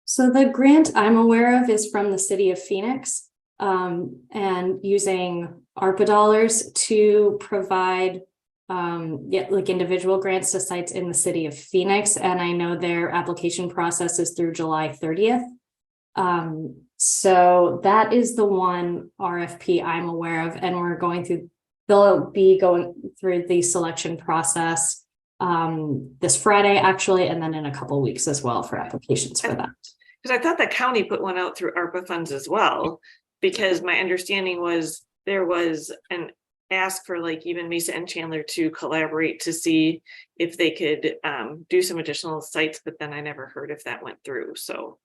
So the grant I'm aware of is from the City of Phoenix, and using ARPA dollars to provide like individual grants to sites in the City of Phoenix. And I know their application process is through July 30th. So that is the one RFP I'm aware of, and we're going through, they'll be going through the selection process this Friday actually, and then in a couple of weeks as well for applications for that. Because I thought the county put one out through ARPA funds as well, because my understanding was there was an ask for like even Mesa and Chandler to collaborate to see if they could do some additional sites, but then I never heard if that went through. So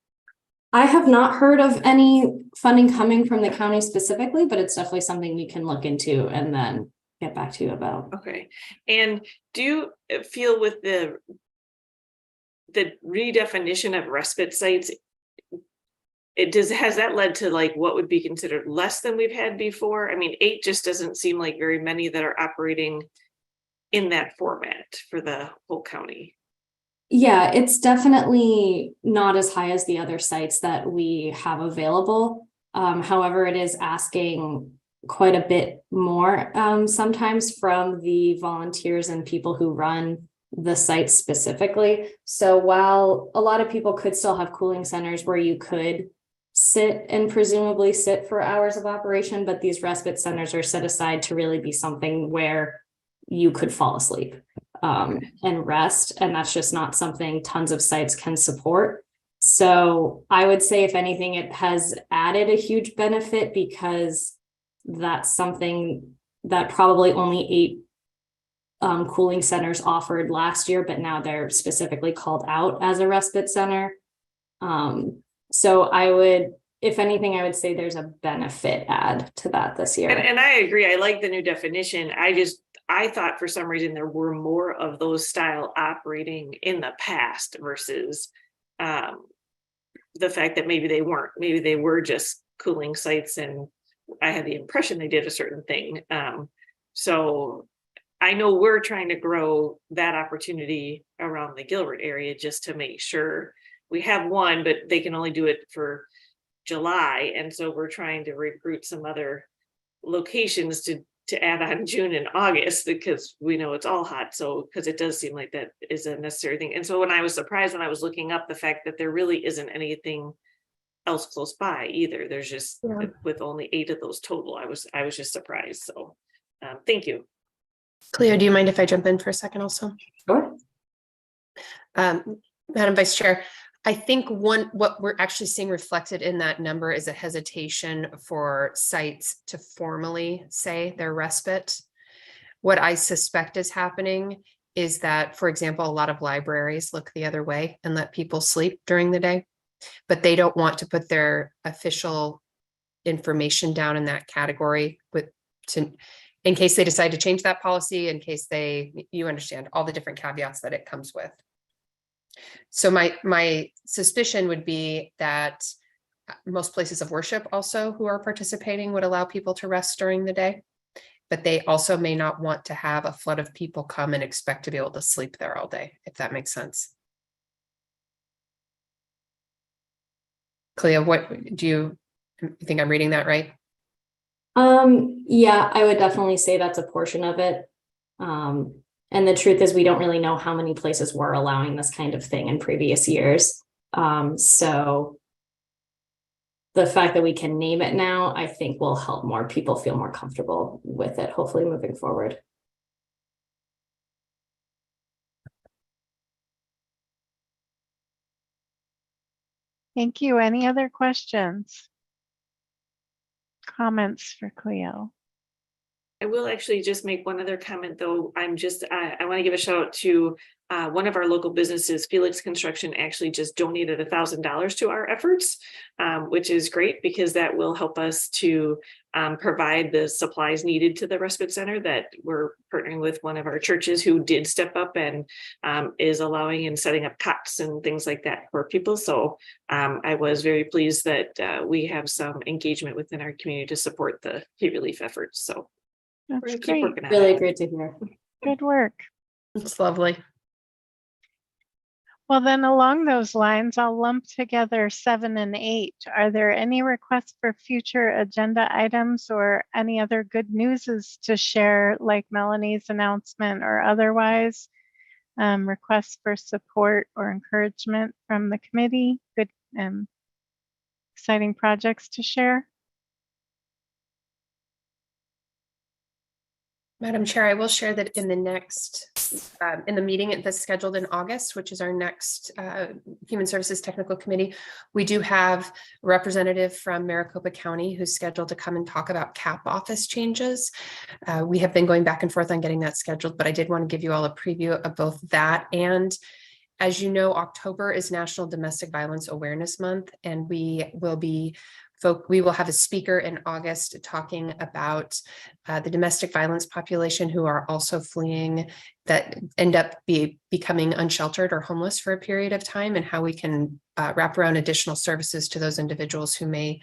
I have not heard of any funding coming from the county specifically, but it's definitely something we can look into and then get back to you about. Okay. And do you feel with the the redefinition of respite sites, has that led to like what would be considered less than we've had before? I mean, 8 just doesn't seem like very many that are operating in that format for the whole county. Yeah, it's definitely not as high as the other sites that we have available. However, it is asking quite a bit more sometimes from the volunteers and people who run the site specifically. So while a lot of people could still have cooling centers where you could sit and presumably sit for hours of operation, but these respite centers are set aside to really be something where you could fall asleep and rest. And that's just not something tons of sites can support. So I would say, if anything, it has added a huge benefit, because that's something that probably only 8 cooling centers offered last year, but now they're specifically called out as a respite center. So I would, if anything, I would say there's a benefit add to that this year. And I agree. I like the new definition. I thought for some reason there were more of those style operating in the past versus the fact that maybe they weren't. Maybe they were just cooling sites, and I had the impression they did a certain thing. So I know we're trying to grow that opportunity around the Gilbert area just to make sure we have one, but they can only do it for July. And so we're trying to recruit some other locations to add on June and August, because we know it's all hot. So, because it does seem like that is a necessary thing. And so when I was surprised when I was looking up the fact that there really isn't anything else close by either. There's just, with only 8 of those total, I was just surprised. So thank you. Cleo, do you mind if I jump in for a second also? Sure. Madam Vice Chair, I think what we're actually seeing reflected in that number is a hesitation for sites to formally say their respite. What I suspect is happening is that, for example, a lot of libraries look the other way and let people sleep during the day, but they don't want to put their official information down in that category in case they decide to change that policy, in case you understand all the different caveats that it comes with. So my suspicion would be that most places of worship also who are participating would allow people to rest during the day, but they also may not want to have a flood of people come and expect to be able to sleep there all day, if that makes sense. Cleo, what do you think I'm reading that right? Yeah, I would definitely say that's a portion of it. And the truth is, we don't really know how many places were allowing this kind of thing in previous years. So the fact that we can name it now, I think will help more people feel more comfortable with it, hopefully moving forward. Thank you. Any other questions? Comments for Cleo? I will actually just make one other comment, though. I want to give a shout out to one of our local businesses. Felix Construction actually just donated $1,000 to our efforts, which is great, because that will help us to provide the supplies needed to the respite center. That we're partnering with one of our churches who did step up and is allowing and setting up cots and things like that for people. So I was very pleased that we have some engagement within our community to support the heat relief efforts. So that's great. Really great to hear. Good work. It's lovely. Well, then along those lines, I'll lump together 7 and 8. Are there any requests for future agenda items or any other good news to share, like Melanie's announcement or otherwise? Requests for support or encouragement from the committee? Good and exciting projects to share? Madam Chair, I will share that in the next, in the meeting that's scheduled in August, which is our next Human Services Technical Committee, we do have a representative from Maricopa County who's scheduled to come and talk about CAP office changes. We have been going back and forth on getting that scheduled, but I did want to give you all a preview of both that and As you know, October is National Domestic Violence Awareness Month, and we will have a speaker in August talking about the domestic violence population who are also fleeing, that end up becoming unsheltered or homeless for a period of time, and how we can wrap around additional services to those individuals who may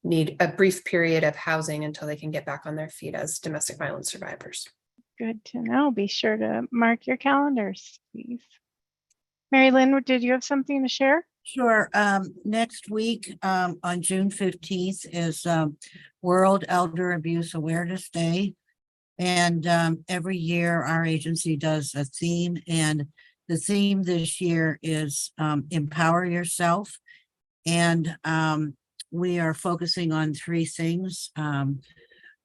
need a brief period of housing until they can get back on their feet as domestic violence survivors. Good to know. Be sure to mark your calendars, please. Mary Lynn, did you have something to share? Sure. Next week, on June 15th is World Elder Abuse Awareness Day. And every year our agency does a theme, and the theme this year is Empower Yourself. And we are focusing on three things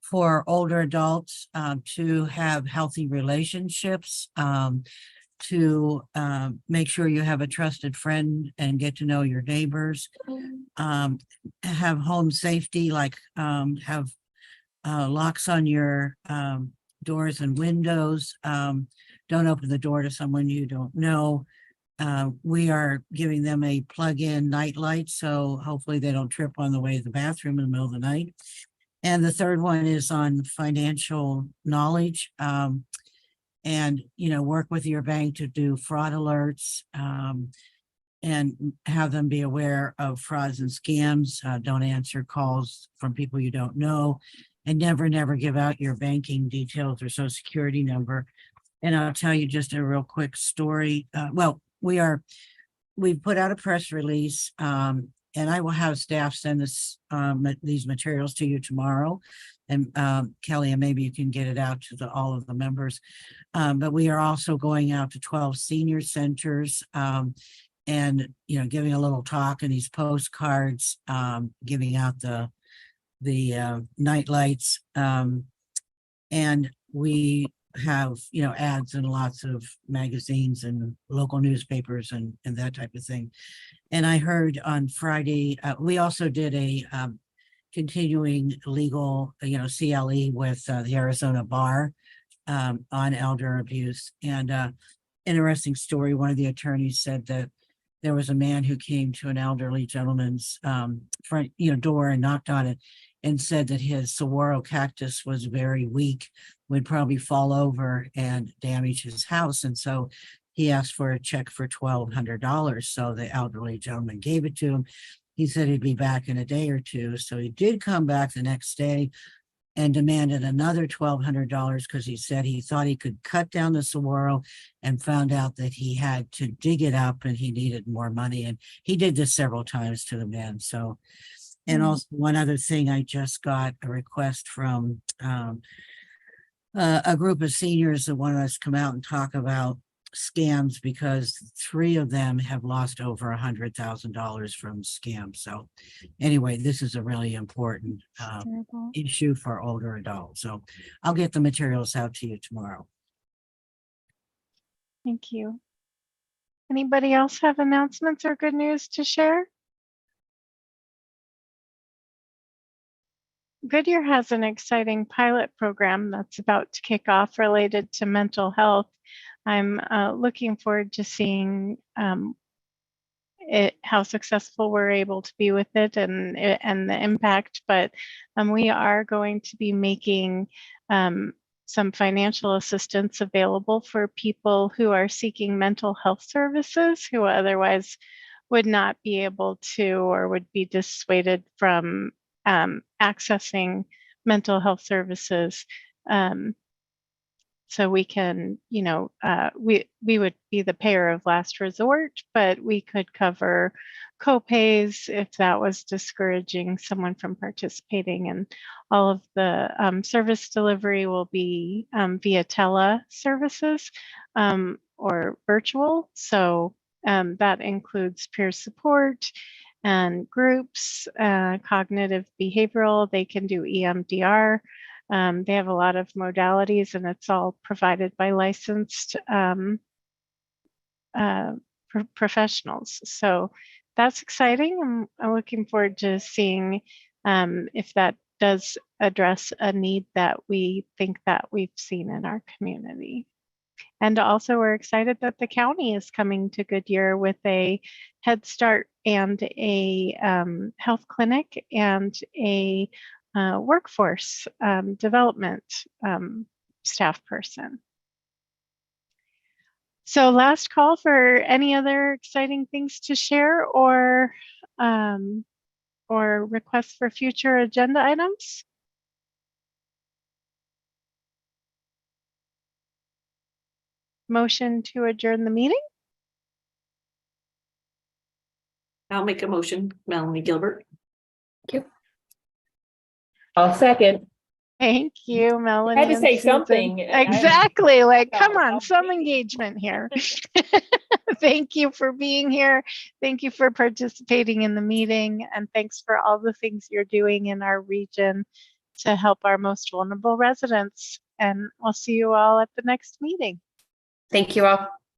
for older adults: to have healthy relationships, to make sure you have a trusted friend and get to know your neighbors, have home safety, like have locks on your doors and windows. Don't open the door to someone you don't know. We are giving them a plug-in night light, so hopefully they don't trip on the way to the bathroom in the middle of the night. And the third one is on financial knowledge, and, you know, work with your bank to do fraud alerts, and have them be aware of frauds and scams. Don't answer calls from people you don't know, and never give out your banking details or social security number. And I'll tell you just a real quick story. Well, we've put out a press release, and I will have staff send these materials to you tomorrow. And Kelly, and maybe you can get it out to all of the members. But we are also going out to 12 senior centers, and, you know, giving a little talk in these postcards, giving out the night lights. And we have, you know, ads in lots of magazines and local newspapers and that type of thing. And I heard on Friday, we also did a continuing legal, you know, CLE with the Arizona Bar on elder abuse. And interesting story, one of the attorneys said that there was a man who came to an elderly gentleman's front, you know, door and knocked on it and said that his saguaro cactus was very weak, would probably fall over and damage his house. And so he asked for a check for $1,200. So the elderly gentleman gave it to him. He said he'd be back in a day or two. So he did come back the next day and demanded another $1,200 because he said he thought he could cut down the saguaro, and found out that he had to dig it up and he needed more money. And he did this several times to the man. So, and also one other thing, I just got a request from a group of seniors that wanted us to come out and talk about scams, because 3 of them have lost over $100,000 from scams. So anyway, this is a really important issue for older adults. So I'll get the materials out to you tomorrow. Thank you. Anybody else have announcements or good news to share? Goodyear has an exciting pilot program that's about to kick off related to mental health. I'm looking forward to seeing how successful we're able to be with it and the impact. But we are going to be making some financial assistance available for people who are seeking mental health services, who otherwise would not be able to, or would be dissuaded from accessing mental health services. So we can, you know, we would be the payer of last resort, but we could cover co-pays if that was discouraging someone from participating. And all of the service delivery will be via tele services or virtual. So that includes peer support and groups, cognitive behavioral. They can do EMDR. They have a lot of modalities, and it's all provided by licensed professionals. So that's exciting. I'm looking forward to seeing if that does address a need that we think that we've seen in our community. And also we're excited that the county is coming to Goodyear with a Head Start and a health clinic and a workforce development staff person. So last call for any other exciting things to share or requests for future agenda items. Motion to adjourn the meeting. I'll make a motion, Melanie Gilbert. I'll second. Thank you, Melanie. I had to and say Susan. something. Exactly. Like, come No, on, no. some engagement here. Thank you for being here. Thank you for participating in the meeting. And thanks for all the things you're doing in our region to help our most vulnerable residents. And we'll see you all at the next meeting. Thank you all.